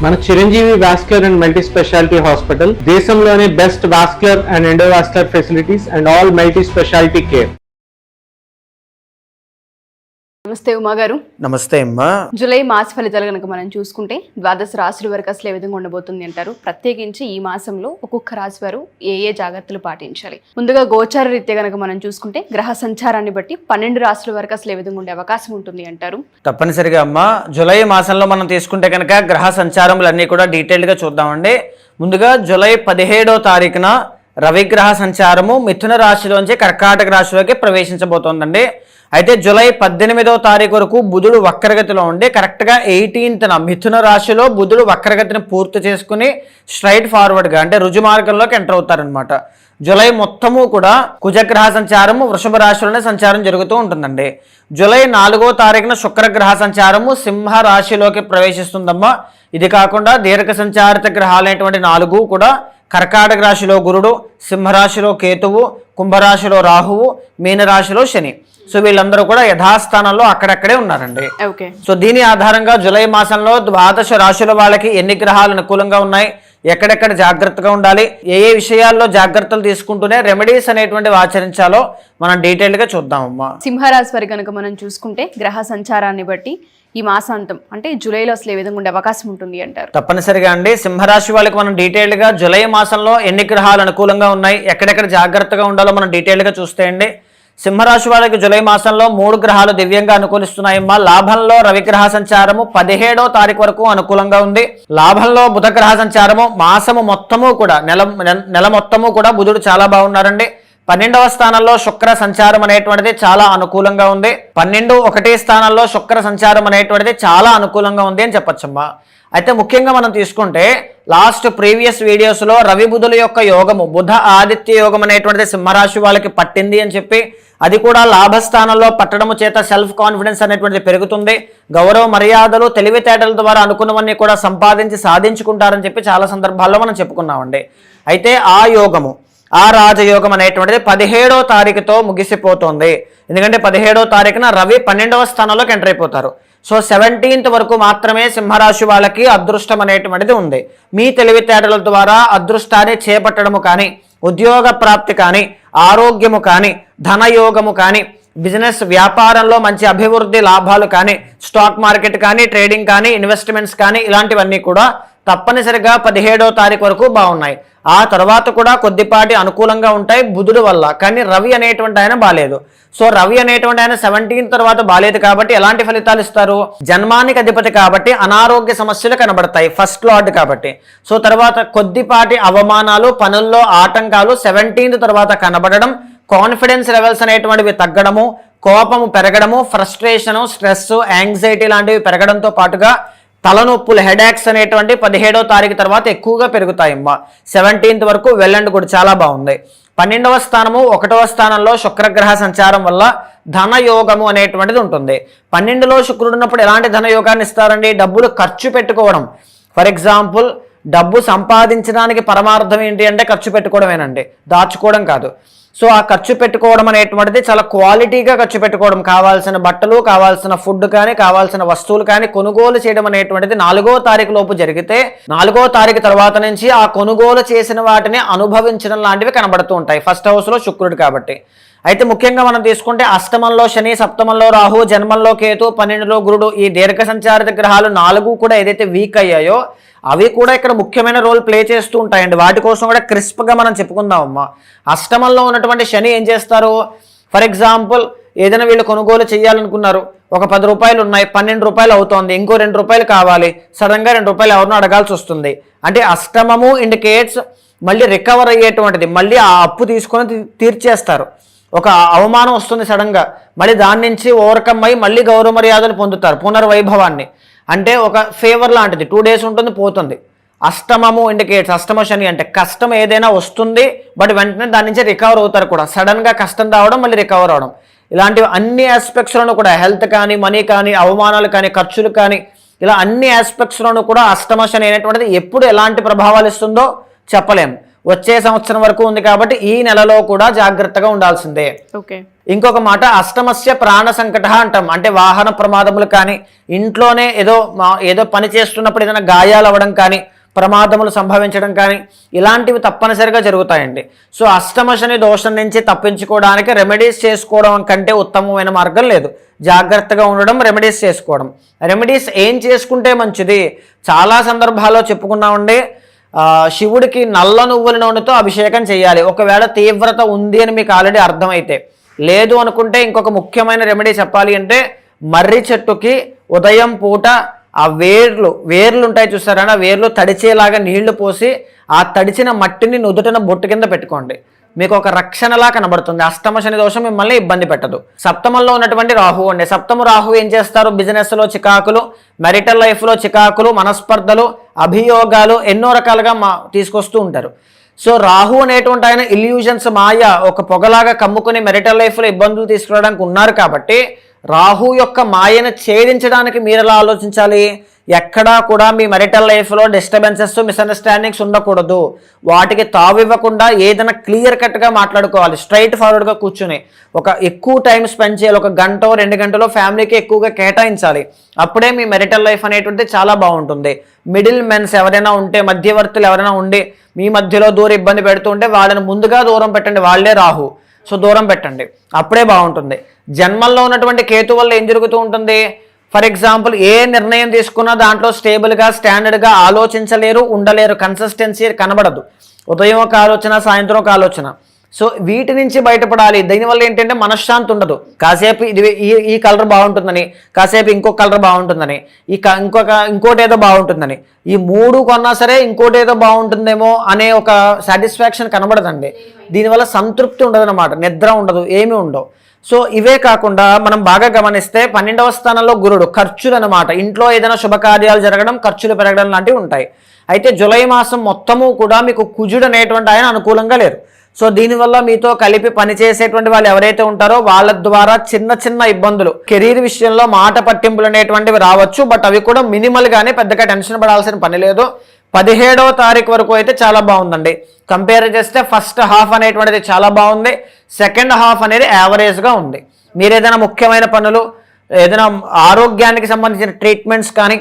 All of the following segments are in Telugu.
మన Chiranjeevi vascular and multi speciality hospital దేశంలోనే best vascular and endovascular facilities and all multi speciality care. నమస్తే ఉమా గారు. నమస్తే అమ్మా. జూలై మాస ఫలితాలు కనుక మనం చూసుకుంటే ద్వాదశ రాశుల వరకు అసలు ఏ విధంగా ఉండబోతుంది అంటారు? ప్రత్యేకించి ఈ మాసంలో ఒక్కొక్క రాశి వారు ఏ జాగ్రత్తలు పాటించాలి? ముందుగా గోచార రీత్యా కనుక మనం చూసుకుంటే గ్రహ సంచారాన్ని బట్టి 12 రాశుల వరకు అసలు ఏ విధంగా ఉండే అవకాశం ఉంటుంది అంటారు? తప్పనిసరిగా అమ్మా, జూలై మాసంలో మనం తీసుకుంటే కనుక గ్రహ సంచారములన్నీ కూడా డీటెయిల్గా చూద్దామండి. ముందుగా జూలై 17వ తారీఖున రవిగ్రహ సంచారము మిథున రాశిలోంచి కర్కాటక రాశిలోకి ప్రవేశించబోతోందండి. అయితే జూలై 18వ తారీఖు వరకు బుధుడు వక్రగతిలో ఉండి కరెక్ట్గా 18న మిథున రాశిలో బుధుడు వక్రగతిని పూర్తి చేసుకుని స్ట్రైట్ ఫార్వర్డ్గా అంటే రుజు మార్గంలోకి ఎంటర్ అవుతారనమాట. జూలై మొత్తము కూడా కుజగ్రహ సంచారము వృషభ రాశిలోనే సంచారం జరుగుతూ ఉంటుందండి. జూలై 4వ తారీఖున శుక్రగ్రహ సంచారము సింహ రాశిలోకి ప్రవేశిస్తుందమ్మా. ఇది కాకుండా దీర్ఘ సంచారిత గ్రహాలు అనేటువంటి 4 కూడా కర్కాటక రాశిలో గురుడు, సింహరాశిలో కేతువు, కుంభరాశిలో రాహువు, మీనరాశిలో శని. సో వీళ్ళందరూ కూడా యథాస్థానంలో అక్కడక్కడే ఉన్నారండి. సో దీని ఆధారంగా జూలై మాసంలో ద్వాదశ రాశుల వాళ్ళకి ఎన్ని గ్రహాలు అనుకూలంగా ఉన్నాయి, ఎక్కడెక్కడ జాగ్రత్తగా ఉండాలి, ఏ విషయాల్లో జాగ్రత్తలు తీసుకుంటూనే రెమెడీస్ అనేటువంటివి ఆచరించాలో మనం డీటెయిల్గా చూద్దామమ్మా. సింహరాశి వారి కనుక మనం చూసుకుంటే గ్రహ సంచారాన్ని బట్టి ఈ మాసాంతం అంటే జూలైలో అసలు ఏ విధంగా ఉండే అవకాశం ఉంటుంది అంటారు? తప్పనిసరిగా అండి, సింహరాశి వాళ్ళకి మనం డీటెయిల్గా జూలై మాసంలో ఎన్ని గ్రహాలు అనుకూలంగా ఉన్నాయి, ఎక్కడెక్కడ జాగ్రత్తగా ఉండాలో మనం డీటెయిల్గా చూస్తే అండి, సింహరాశి వాళ్ళకి జూలై మాసంలో 3 గ్రహాలు దివ్యంగా అనుకూలిస్తున్నాయమ్మా. లాభంలో రవిగ్రహ సంచారము 17వ తారీఖు వరకు అనుకూలంగా ఉంది. లాభంలో బుధగ్రహ సంచారము మాసము మొత్తము కూడా నెల మొత్తము కూడా బుధుడు చాలా బాగున్నారండి. 12వ స్థానంలో శుక్ర సంచారం అనేటువంటిది చాలా అనుకూలంగా ఉంది. 12-1 స్థానంలో శుక్ర సంచారం అనేటువంటిది చాలా అనుకూలంగా ఉంది అని చెప్పచ్చమ్మా. అయితే ముఖ్యంగా మనం తీసుకుంటే లాస్ట్ ప్రీవియస్ వీడియోస్లో రవి బుధుల యొక్క యోగము బుధ ఆదిత్య యోగం అనేటువంటిది సింహరాశి వాళ్ళకి పట్టింది అని చెప్పి, అది కూడా లాభస్థానంలో పట్టడము చేత సెల్ఫ్ కాన్ఫిడెన్స్ అనేటువంటిది పెరుగుతుంది. గౌరవ మర్యాదలు తెలివితేటల ద్వారా అనుకున్నవన్నీ కూడా సాధించుకుంటారని చెప్పి చాలా సందర్భాల్లో మనం చెప్పుకున్నామండి. అయితే ఆ యోగము ఆ రాజయోగం అనేటువంటిది 17వ తారీఖుతో ముగిసిపోతుంది. ఎందుకంటే 17వ తారీఖున రవి 12వ స్థానంలోకి ఎంటర్ అయిపోతారు. సో 17th వరకు మాత్రమే సింహరాశి వాళ్ళకి అదృష్టం అనేటువంటిది ఉంది. మీ తెలివితేటల ద్వారా అదృష్టాన్ని చేపట్టడము కానీ, ఉద్యోగ ప్రాప్తి కానీ, ఆరోగ్యము కానీ, ధనయోగము కానీ, బిజినెస్ వ్యాపారంలో మంచి అభివృద్ధి లాభాలు కానీ, స్టాక్ మార్కెట్ కానీ, ట్రేడింగ్ కానీ, ఇన్వెస్ట్మెంట్స్ కానీ ఇలాంటివన్నీ కూడా తప్పనిసరిగా 17వ తారీఖు వరకు బాగున్నాయి. ఆ తర్వాత కూడా కొద్దిపాటి అనుకూలంగా ఉంటాయి బుధుడు వల్ల. కానీ రవి అనేటువంటి ఆయన బాలేదు. సో రవి అనేటువంటి ఆయన 17 తర్వాత బాలేదు కాబట్టి ఎలాంటి ఫలితాలు ఇస్తారు? జన్మానికి అధిపతి కాబట్టి అనారోగ్య సమస్యలు కనబడతాయి, ఫస్ట్ లార్డ్ కాబట్టి. సో తర్వాత కొద్దిపాటి అవమానాలు, పనుల్లో ఆటంకాలు 17 తర్వాత కనబడడం, కాన్ఫిడెన్స్ లెవెల్స్ అనేటువంటివి తగ్గడము, కోపము పెరగడము, ఫ్రస్ట్రేషను, స్ట్రెస్, యాంగ్జైటీ లాంటివి పెరగడంతో పాటుగా తలనొప్పులు, హెడేక్స్ అనేటువంటి 17వ తారీఖు తర్వాత ఎక్కువగా పెరుగుతాయమ్మా. 17th వరకు వెల్ అండ్ గుడ్ చాలా బాగుంది. 12వ స్థానము 1వ స్థానంలో శుక్రగ్రహ సంచారం వల్ల ధనయోగము అనేటువంటిది ఉంటుంది. 12లో శుక్రుడు ఉన్నప్పుడు ఎలాంటి ధనయోగాన్ని ఇస్తారండి? డబ్బులు ఖర్చు పెట్టుకోవడం. ఫర్ ఎగ్జాంపుల్, డబ్బు సంపాదించడానికి పరమార్థం ఏంటి అంటే ఖర్చు పెట్టుకోవడమేనండి, దాచుకోవడం కాదు. సో ఆ ఖర్చు పెట్టుకోవడం అనేటువంటిది చాలా క్వాలిటీగా ఖర్చు పెట్టుకోవడం, కావాల్సిన బట్టలు, కావాల్సిన ఫుడ్ కానీ, కావాల్సిన వస్తువులు కానీ కొనుగోలు చేయడం అనేటువంటిది 4వ తారీఖు లోపు జరిగితే 4వ తారీఖు తర్వాత నుంచి ఆ కొనుగోలు చేసిన వాటిని అనుభవించడం లాంటివి కనబడుతూ ఉంటాయి. ఫస్ట్ హౌస్లో శుక్రుడు కాబట్టి. అయితే ముఖ్యంగా మనం తీసుకుంటే అష్టమంలో శని, సప్తమంలో రాహు, జన్మంలో కేతు, 12లో గురుడు, ఈ దీర్ఘ సంచారిత గ్రహాలు 4 కూడా ఏదైతే వీక్ అయ్యాయో అవి కూడా ఇక్కడ ముఖ్యమైన రోల్ ప్లే చేస్తూ ఉంటాయండి. వాటి కోసం కూడా క్రిస్ప్గా మనం చెప్పుకుందామమ్మా. అష్టమంలో ఉన్నటువంటి శని ఏం చేస్తారు? ఫర్ ఎగ్జాంపుల్, ఏదైనా వీళ్ళు కొనుగోలు చేయాలనుకున్నారు, ఒక 10 రూపాయలు ఉన్నాయి, 12 రూపాయలు అవుతోంది, ఇంకో 2 రూపాయలు కావాలి, సడన్గా 2 రూపాయలు ఎవరినో అడగాల్సి వస్తుంది. అంటే అష్టమము ఇండికేట్స్ మళ్ళీ రికవర్ అయ్యేటువంటిది, మళ్ళీ ఆ అప్పు తీసుకొని తీర్చేస్తారు. ఒక అవమానం వస్తుంది సడన్గా, మళ్ళీ దాని నుంచి ఓవర్కమ్ అయ్యి మళ్ళీ గౌరవ మర్యాదలు పొందుతారు, పునర్వైభవాన్ని. అంటే ఒక ఫేవర్ లాంటిది, 2 days ఉంటుంది, పోతుంది. అష్టమము ఇండికేట్స్, అష్టమ శని అంటే కష్టం ఏదైనా వస్తుంది, బట్ వెంటనే దాని నుంచి రికవర్ అవుతారు కూడా. సడన్గా కష్టం రావడం, మళ్ళీ రికవర్ అవడం, ఇలాంటివి అన్ని ఆస్పెక్ట్స్లోనూ కూడా, హెల్త్ కానీ, మనీ కానీ, అవమానాలు కానీ, ఖర్చులు కానీ, ఇలా అన్ని ఆస్పెక్ట్స్లోనూ కూడా అష్టమ శని అనేటువంటిది ఎప్పుడు ఎలాంటి ప్రభావాలు ఇస్తుందో చెప్పలేము. వచ్చే సంవత్సరం వరకు ఉంది కాబట్టి ఈ నెలలో కూడా జాగ్రత్తగా ఉండాల్సిందే. ఓకే. ఇంకొక మాట, అష్టమస్య ప్రాణ సంకట అంటాం. అంటే వాహన ప్రమాదములు కానీ, ఇంట్లోనే ఏదో పని చేస్తున్నప్పుడు ఏదైనా గాయాలు అవ్వడం కానీ, ప్రమాదములు సంభవించడం కానీ ఇలాంటివి తప్పనిసరిగా జరుగుతాయండి. సో అష్టమ శని దోషం నుంచి తప్పించుకోవడానికి రెమెడీస్ చేసుకోవడం కంటే ఉత్తమమైన మార్గం లేదు. జాగ్రత్తగా ఉండడం, రెమెడీస్ చేసుకోవడం. రెమెడీస్ ఏం చేసుకుంటే మంచిది? చాలా సందర్భాల్లో చెప్పుకున్నామండి. శివుడికి నల్ల నువ్వుల నూనెతో అభిషేకం చేయాలి, ఒకవేళ తీవ్రత ఉంది అని మీకు ఆల్రెడీ అర్థమైతే. లేదు అనుకుంటే ఇంకొక ముఖ్యమైన రెమెడీ చెప్పాలి అంటే, మర్రి చెట్టుకి ఉదయం పూట ఆ వేర్లు ఉంటాయి చూస్తారా, ఆ వేర్లు తడిచేలాగా నీళ్లు పోసి ఆ తడిచిన మట్టిని నుదుటిన బొట్టు కింద పెట్టుకోండి. మీకు ఒక రక్షణలా కనబడుతుంది. అష్టమ శని దోషం మిమ్మల్ని ఇబ్బంది పెట్టదు. సప్తమంలో ఉన్నటువంటి రాహువు అండి. సప్తమ రాహువు ఏం చేస్తారు? బిజినెస్లో చికాకులు, మెరిటల్ లైఫ్లో చికాకులు, మనస్పర్ధలు, అభియోగాలు ఎన్నో రకాలుగా తీసుకొస్తూ ఉంటారు. సో రాహు అనేటువంటి ఆయన ఇల్యూజన్స్, మాయ, ఒక పొగలాగా కమ్ముకుని మెరిటల్ లైఫ్లో ఇబ్బందులు తీసుకురావడానికి ఉన్నారు. కాబట్టి రాహు యొక్క మాయను ఛేదించడానికి మీరు ఎలా ఆలోచించాలి? ఎక్కడా కూడా మీ మెరిటల్ లైఫ్లో డిస్టర్బెన్సెస్, మిస్అండర్స్టాండింగ్స్ ఉండకూడదు. వాటికి తావివ్వకుండా ఏదైనా క్లియర్ కట్గా మాట్లాడుకోవాలి. స్ట్రైట్ ఫార్వర్డ్గా కూర్చుని ఒక ఎక్కువ టైం స్పెండ్ చేయాలి. 1 గంట 2 గంటలో ఫ్యామిలీకి ఎక్కువగా కేటాయించాలి. అప్పుడే మీ మెరిటల్ లైఫ్ అనేటువంటిది చాలా బాగుంటుంది. మిడిల్ మెన్స్ ఎవరైనా ఉంటే, మధ్యవర్తులు ఎవరైనా ఉండి మీ మధ్యలో దూరం ఇబ్బంది పెడుతూ ఉంటే వాళ్ళని ముందుగా దూరం పెట్టండి. వాళ్ళే రాహు. సో దూరం పెట్టండి, అప్పుడే బాగుంటుంది. జన్మల్లో ఉన్నటువంటి కేతు వల్ల ఏం జరుగుతూ ఉంటుంది? ఫర్ ఎగ్జాంపుల్, ఏ నిర్ణయం తీసుకున్నా దాంట్లో స్టేబుల్గా, స్టాండర్డ్గా ఆలోచించలేరు, ఉండలేరు. కన్సిస్టెన్సీ కనబడదు. ఉదయం ఒక ఆలోచన, సాయంత్రం ఒక ఆలోచన. సో వీటి నుంచి బయటపడాలి. దీనివల్ల ఏంటంటే మనశ్శాంతి ఉండదు. కాసేపు ఇది ఈ కలర్ బాగుంటుందని, కాసేపు ఇంకొక కలర్ బాగుంటుందని, ఇంకోటి ఏదో బాగుంటుందని, ఈ 3 కొన్నా సరే ఇంకోటి ఏదో బాగుంటుందేమో అనే ఒక సాటిస్ఫాక్షన్ కనబడదండి. దీనివల్ల సంతృప్తి ఉండదన్నమాట. నిద్ర ఉండదు, ఏమీ ఉండవు. సో ఇవే కాకుండా మనం బాగా గమనిస్తే 12వ స్థానంలో గురుడు, ఖర్చులు అనమాట. ఇంట్లో ఏదైనా శుభకార్యాలు జరగడం, ఖర్చులు పెరగడం లాంటివి ఉంటాయి. అయితే జూలై మాసం మొత్తము కూడా మీకు కుజుడు అనేటువంటి ఆయన అనుకూలంగా లేరు. సో దీనివల్ల మీతో కలిపి పనిచేసేటువంటి వాళ్ళు ఎవరైతే ఉంటారో వాళ్ళ ద్వారా చిన్న ఇబ్బందులు, కెరీర్ విషయంలో మాట పట్టింపులు అనేటువంటివి రావచ్చు. బట్ అవి కూడా మినిమల్గానే, పెద్దగా టెన్షన్ పడాల్సిన పని లేదు. 17వ తారీఖు వరకు అయితే చాలా బాగుందండి. కంపేర్ చేస్తే ఫస్ట్ హాఫ్ అనేటువంటిది చాలా బాగుంది, సెకండ్ హాఫ్ అనేది యావరేజ్గా ఉంది. మీరు ఏదైనా ముఖ్యమైన పనులు, ఏదైనా ఆరోగ్యానికి సంబంధించిన ట్రీట్మెంట్స్ కానీ,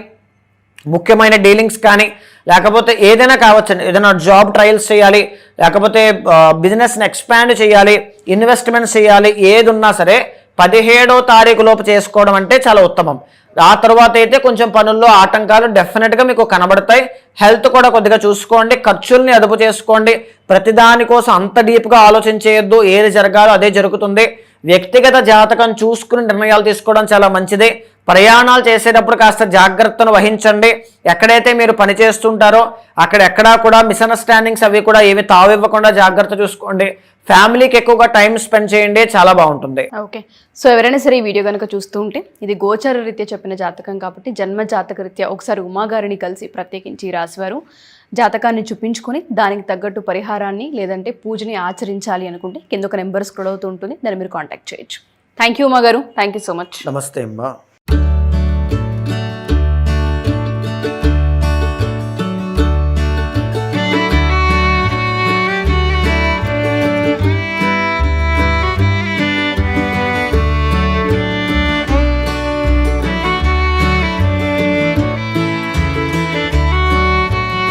ముఖ్యమైన డీలింగ్స్ కానీ, లేకపోతే ఏదైనా కావచ్చండి. ఏదైనా జాబ్ ట్రయల్స్ చేయాలి, లేకపోతే బిజినెస్ని ఎక్స్పాండ్ చేయాలి, ఇన్వెస్ట్మెంట్స్ చేయాలి, ఏది ఉన్నా సరే 17వ తారీఖు లోపు చేసుకోవడం అంటే చాలా ఉత్తమం. ఆ తర్వాత అయితే కొంచెం పనుల్లో ఆటంకాలు డెఫినెట్గా మీకు కనబడతాయి. హెల్త్ కూడా కొద్దిగా చూసుకోండి, ఖర్చుల్ని అదుపు చేసుకోండి. ప్రతిదానికోసం అంత డీప్గా ఆలోచించేయొద్దు. ఏది జరగాలో అదే జరుగుతుంది. వ్యక్తిగత జాతకం చూసుకుని నిర్ణయాలు తీసుకోవడం చాలా మంచిది. ప్రయాణాలు చేసేటప్పుడు కాస్త జాగ్రత్తను వహించండి. ఎక్కడైతే మీరు పని చేస్తుంటారో అక్కడెక్కడా కూడా మిస్అండర్స్టాండింగ్స్ అవి కూడా ఏమి తావివ్వకుండా జాగ్రత్త చూసుకోండి. ఫ్యామిలీకి ఎక్కువగా టైం స్పెండ్ చేయండి, చాలా బాగుంటుంది. ఓకే. సో ఎవరైనా సరే ఈ వీడియో కనుక చూస్తూ ఉంటే, ఇది గోచర రీత్యా చెప్పిన జాతకం కాబట్టి జన్మ జాతక రీత్యా ఒకసారి ఉమాగారిని కలిసి ప్రత్యేకించి రాశివారు జాతకాన్ని చూపించుకొని దానికి తగ్గట్టు పరిహారాన్ని లేదంటే పూజని ఆచరించాలి అనుకుంటే కింద ఒక నెంబర్ స్క్రోల్ అవుతూ ఉంటుంది, దాన్ని మీరు కాంటాక్ట్ చేయొచ్చు. థ్యాంక్ యూ ఉమా గారు, థ్యాంక్ యూ సో మచ్. నమస్తే అమ్మా.